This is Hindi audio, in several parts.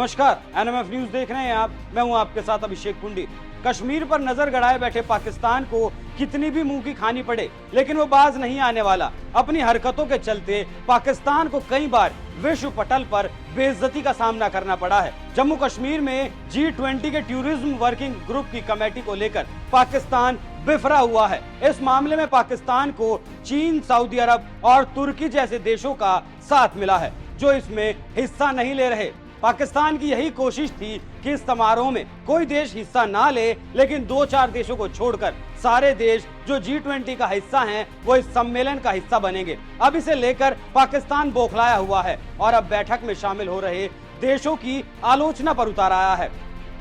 नमस्कार, एनएमएफ न्यूज देख रहे हैं आप। मैं हूं आपके साथ अभिषेक कुंडी। कश्मीर पर नजर गड़ाए बैठे पाकिस्तान को कितनी भी मुंह की खानी पड़े, लेकिन वो बाज नहीं आने वाला। अपनी हरकतों के चलते पाकिस्तान को कई बार विश्व पटल पर बेइज्जती का सामना करना पड़ा है। जम्मू कश्मीर में G20 के टूरिज्म वर्किंग ग्रुप की कमेटी को लेकर पाकिस्तान बिफरा हुआ है। इस मामले में पाकिस्तान को चीन, सऊदी अरब और तुर्की जैसे देशों का साथ मिला है, जो इसमें हिस्सा नहीं ले रहे। पाकिस्तान की यही कोशिश थी कि इस समारोह में कोई देश हिस्सा ना ले, लेकिन 2-4 देशों को छोड़कर सारे देश जो G20 का हिस्सा हैं, वो इस सम्मेलन का हिस्सा बनेंगे। अब इसे लेकर पाकिस्तान बौखलाया हुआ है और अब बैठक में शामिल हो रहे देशों की आलोचना पर उतर आया है।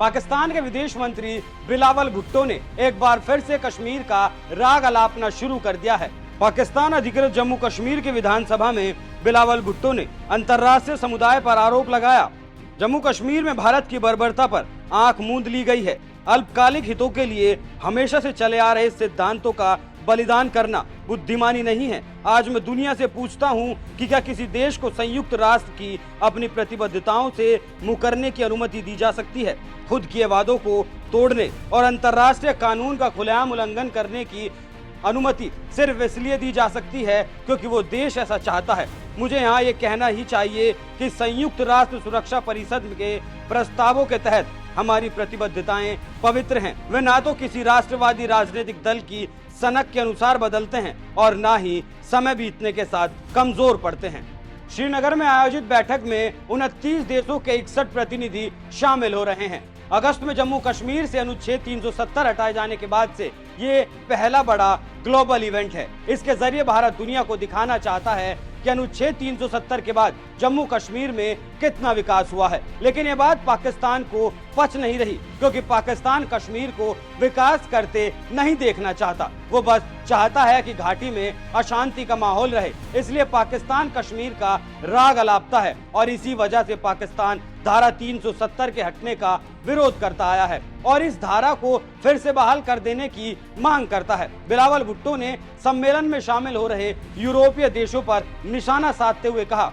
पाकिस्तान के विदेश मंत्री बिलावल भुट्टो ने एक बार फिर से कश्मीर का राग अलापना शुरू कर दिया है। पाकिस्तान अधिकृत जम्मू कश्मीर के विधानसभा में बिलावल भुट्टो ने अंतर्राष्ट्रीय समुदाय पर आरोप लगाया। जम्मू कश्मीर में भारत की बर्बरता पर आंख मूंद ली गई है। अल्पकालिक हितों के लिए हमेशा से चले आ रहे सिद्धांतों का बलिदान करना बुद्धिमानी नहीं है। आज मैं दुनिया से पूछता हूं कि क्या किसी देश को संयुक्त राष्ट्र की अपनी प्रतिबद्धताओं से मुकरने की अनुमति दी जा सकती है? खुद किए वादों को तोड़ने और अंतर्राष्ट्रीय कानून का खुलेआम उल्लंघन करने की अनुमति सिर्फ इसलिए दी जा सकती है क्योंकि वो देश ऐसा चाहता है। मुझे यहाँ ये कहना ही चाहिए कि संयुक्त राष्ट्र सुरक्षा परिषद के प्रस्तावों के तहत हमारी प्रतिबद्धताएं पवित्र हैं। वे ना तो किसी राष्ट्रवादी राजनीतिक दल की सनक के अनुसार बदलते हैं और ना ही समय बीतने के साथ कमजोर पड़ते हैं। श्रीनगर में आयोजित बैठक में 29 देशों के 61 प्रतिनिधि शामिल हो रहे हैं। अगस्त में जम्मू कश्मीर से अनुच्छेद 370 हटाए जाने के बाद से ये पहला बड़ा ग्लोबल इवेंट है। इसके जरिए भारत दुनिया को दिखाना चाहता है कि अनुच्छेद 370 के बाद जम्मू कश्मीर में कितना विकास हुआ है। लेकिन ये बात पाकिस्तान को पच नहीं रही, क्योंकि पाकिस्तान कश्मीर को विकास करते नहीं देखना चाहता। वो बस चाहता है कि घाटी में अशांति का माहौल रहे। इसलिए पाकिस्तान कश्मीर का राग अलापता है और इसी वजह से पाकिस्तान धारा 370 के हटने का विरोध करता आया है और इस धारा को फिर से बहाल कर देने की मांग करता है। बिलावल भुट्टो ने सम्मेलन में शामिल हो रहे यूरोपीय देशों पर निशाना साधते हुए कहा,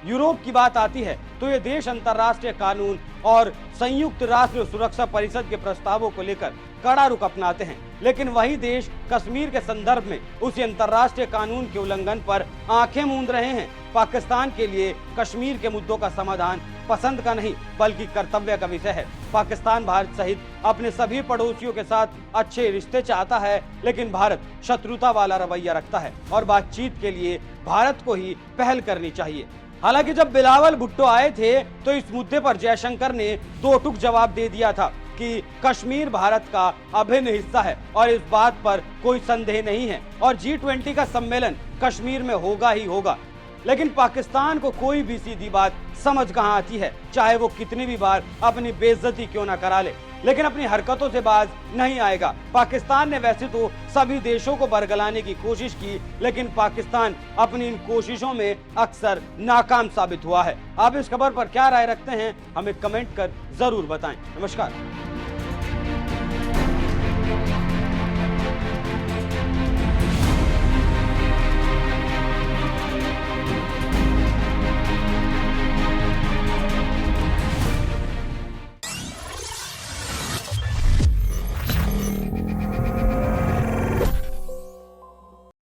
यूरोप की बात आती है तो ये देश अंतर्राष्ट्रीय कानून और संयुक्त राष्ट्र सुरक्षा परिषद के प्रस्तावों को लेकर कड़ा रुख अपनाते हैं, लेकिन वही देश कश्मीर के संदर्भ में उसी अंतर्राष्ट्रीय कानून के उल्लंघन पर आंखें मूंद रहे हैं। पाकिस्तान के लिए कश्मीर के मुद्दों का समाधान पसंद का नहीं बल्कि कर्तव्य का विषय है। पाकिस्तान भारत सहित अपने सभी पड़ोसियों के साथ अच्छे रिश्ते चाहता है, लेकिन भारत शत्रुता वाला रवैया रखता है और बातचीत के लिए भारत को ही पहल करनी चाहिए। हालांकि जब बिलावल भुट्टो आए थे तो इस मुद्दे पर जयशंकर ने दो टूक जवाब दे दिया था कि कश्मीर भारत का अभिन्न हिस्सा है और इस बात पर कोई संदेह नहीं है और G20 का सम्मेलन कश्मीर में होगा ही होगा। लेकिन पाकिस्तान को कोई भी सीधी बात समझ कहां आती है, चाहे वो कितनी भी बार अपनी बेइज्जती क्यों ना करा ले, लेकिन अपनी हरकतों से बाज नहीं आएगा। पाकिस्तान ने वैसे तो सभी देशों को बरगलाने की कोशिश की, लेकिन पाकिस्तान अपनी इन कोशिशों में अक्सर नाकाम साबित हुआ है। आप इस खबर पर क्या राय रखते हैं, हमें कमेंट कर जरूर बताएं। नमस्कार।